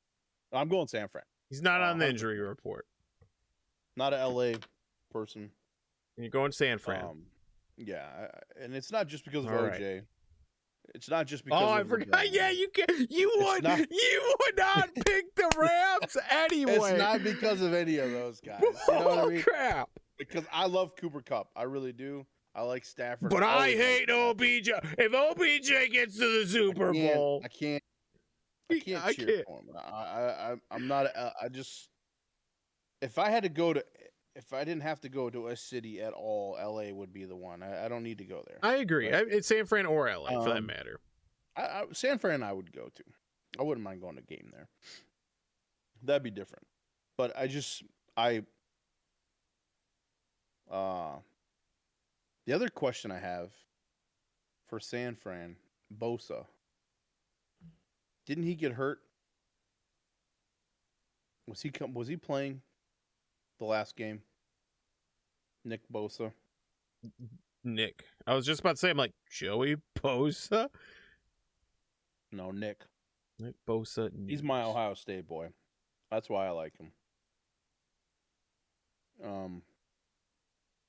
I'm going San Fran. He's not on the injury report. Not an LA person. And you're going San Fran. Yeah, and it's not just because of OJ. It's not just because. Oh, I forgot. LeBron. Yeah, you can. You would not pick the Rams anyway. It's not because of any of those guys. You know what I mean? Crap. Because I love Cooper Kupp. I really do. I like Stafford. But I hate OBJ. If OBJ gets to the Super Bowl, I can't cheer for him. I'm not. I just. If I didn't have to go to a city at all, LA would be the one. I don't need to go there. I agree. Right? It's San Fran or LA for that matter. San Fran I would go to. I wouldn't mind going to a game there. That'd be different. But the other question I have for San Fran, Bosa. Didn't he get hurt? Was he playing the last game? Nick Bosa. Nick. I was just about to say, I'm like, Joey Bosa? No, Nick. Nick Bosa. He's my Ohio State boy. That's why I like him.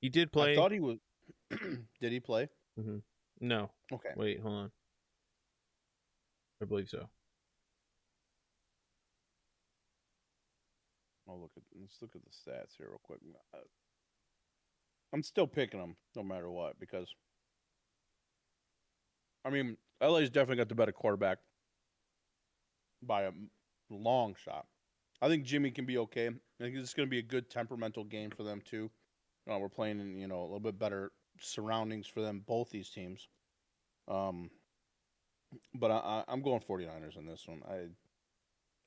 He did play. I thought he was. Did he play? Mm-hmm. No. Okay. Wait, hold on. I believe so. Let's look at the stats here real quick. I'm still picking him no matter what because, I mean, LA's definitely got the better quarterback by a long shot. I think Jimmy can be okay. I think it's going to be a good temperamental game for them too. We're playing in a little bit better surroundings for them, both these teams. But I'm going 49ers in this one.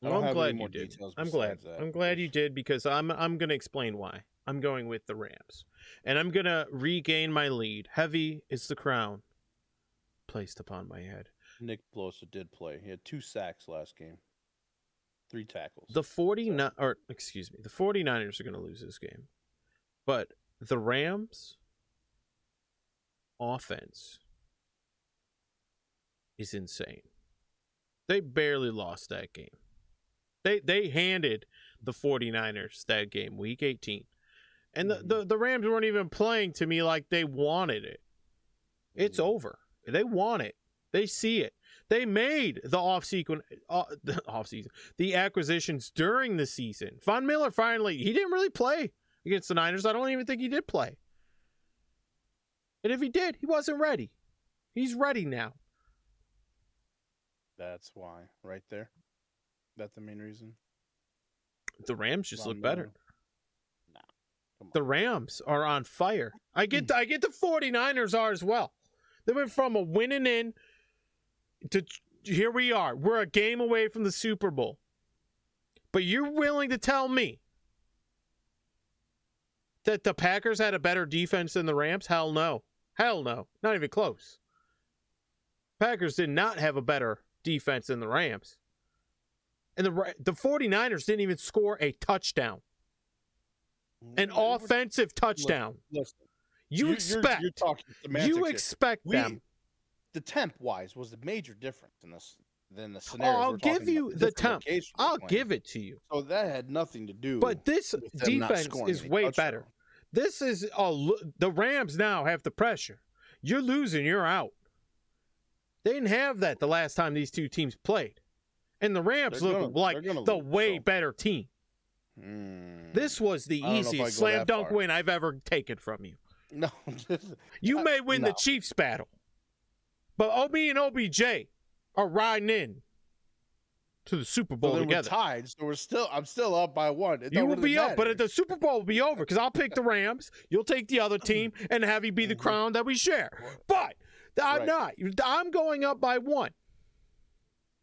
I'm glad you did. I'm glad you did because I'm going to explain why. I'm going with the Rams. And I'm going to regain my lead. Heavy is the crown placed upon my head. Nick Bosa did play. He had 2 sacks last game. 3 tackles. The 49ers are going to lose this game. But the Rams offense is insane. They barely lost that game. They handed the 49ers that game, week 18. And the Rams weren't even playing to me like they wanted it. It's over. They want it. They see it. They made the acquisitions during the season. Von Miller he didn't really play against the Niners. I don't even think he did play. And if he did, he wasn't ready. He's ready now. That's why, right there. That's the main reason. The Rams just look better. Nah, the Rams are on fire. I get the 49ers are as well. They went from a winning in to here we are. We're a game away from the Super Bowl. But you're willing to tell me that the Packers had a better defense than the Rams? Hell no. Hell no. Not even close. Packers did not have a better defense than the Rams. And the 49ers didn't even score a touchdown. An offensive touchdown. Listen, you expect them. The temp wise was the major difference than the scenario. I'll give you the temp. I'll give it to you. So that had nothing to do. But this defense is way better. This is the Rams now have the pressure. You're losing, you're out. They didn't have that the last time these two teams played. And the Rams look like the way better team. This was the easiest slam dunk win I've ever taken from you. No. You may win the Chiefs battle. But me and OBJ are riding in to the Super Bowl together. We're tied, so I'm still up by 1. You will be up, but the Super Bowl will be over because I'll pick the Rams, you'll take the other team, and have you be the crown that we share. But I'm not. I'm going up by 1.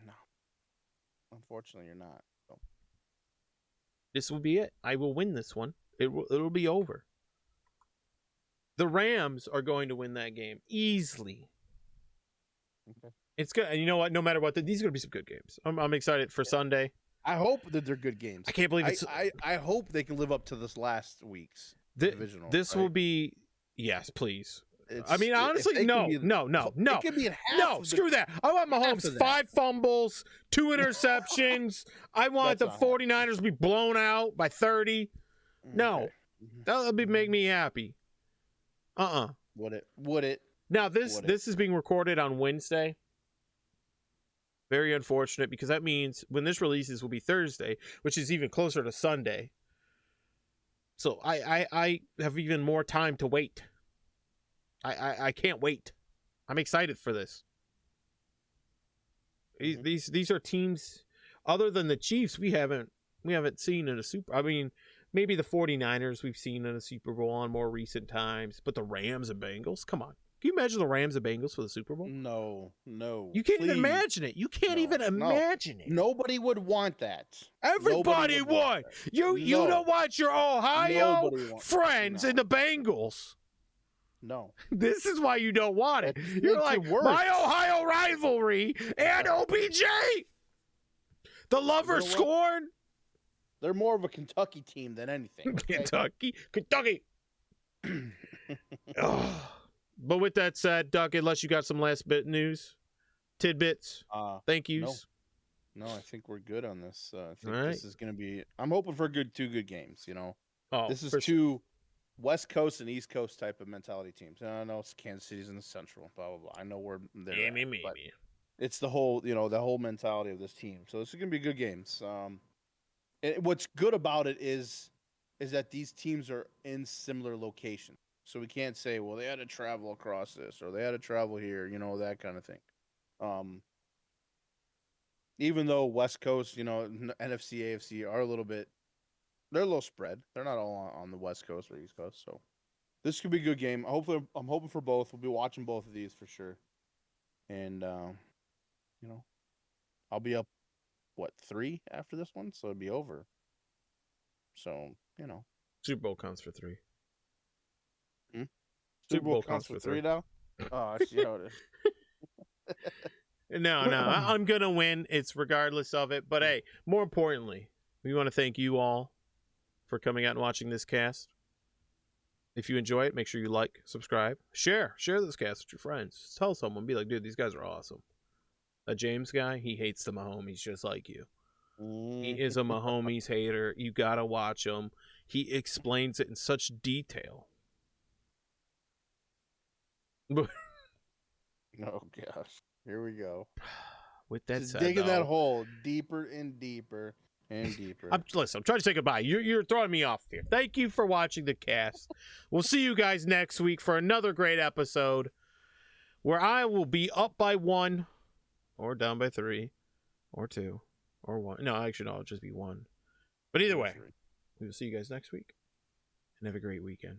No. Unfortunately, you're not. So. This will be it. I will win this one. It'll be over. The Rams are going to win that game easily. Okay. It's good. And you know what? No matter what, these are going to be some good games. I'm excited for Sunday. I hope that they're good games. I can't believe it's. I hope they can live up to this last week's divisional. This will be. Yes, please. I mean, honestly, no. It could be at half. No, screw that. I want Mahomes 5 fumbles, 2 interceptions. I want the 49ers to be blown out by 30. Okay. No, that'll make me happy. Would it? Now this is being recorded on Wednesday. Very unfortunate, because that means when this releases will be Thursday, which is even closer to Sunday. So I have even more time to wait. I can't wait. I'm excited for this. Mm-hmm. These are teams other than the Chiefs we haven't seen in a Super. I mean, maybe the 49ers we've seen in a Super Bowl in more recent times, but the Rams and Bengals, come on. Can you imagine the Rams and Bengals for the Super Bowl? No. You can't even imagine it. You can't even imagine it. Nobody would want that. Everybody would. You don't want your Ohio friends in the Bengals. No. This is why you don't want it. You're like, my Ohio rivalry and OBJ. The lover scorn. They're more of a Kentucky team than anything. Okay? Kentucky. But with that said, Duck, unless you got some last bit news, tidbits, thank yous. No, I think we're good on this. I think this is going to be. I'm hoping for two good games. You know, this is two West Coast and East Coast type of mentality teams. And I know it's Kansas City's in the Central. Blah blah blah. I know we're there. But it's the whole the whole mentality of this team. So this is going to be good games. And what's good about it is that these teams are in similar locations. So we can't say, well, they had to travel across this or they had to travel here, that kind of thing. Even though West Coast, NFC, AFC are they're a little spread. They're not all on the West Coast or East Coast. So this could be a good game. Hopefully, I'm hoping for both. We'll be watching both of these for sure. And, I'll be up, 3 after this one? So it'd be over. So, Super Bowl counts for 3. Super Bowl counts for 3 now? Oh, I see how it is. No, I'm going to win. It's regardless of it. But hey, more importantly, we want to thank you all for coming out and watching this cast. If you enjoy it, make sure you like, subscribe, share this cast with your friends. Just tell someone, be like, dude, these guys are awesome. That James guy, he hates the Mahomes just like you. He is a Mahomes hater. You got to watch him. He explains it in such detail. Oh gosh, here we go. With that said, digging that hole deeper and deeper and deeper. I'm trying to say goodbye. You're throwing me off here. Thank you for watching the cast. We'll see you guys next week for another great episode where I will be up by 1 or down by 3 or 2 or 1. No, actually, no, it'll just be 1. But either way, we will see you guys next week and have a great weekend.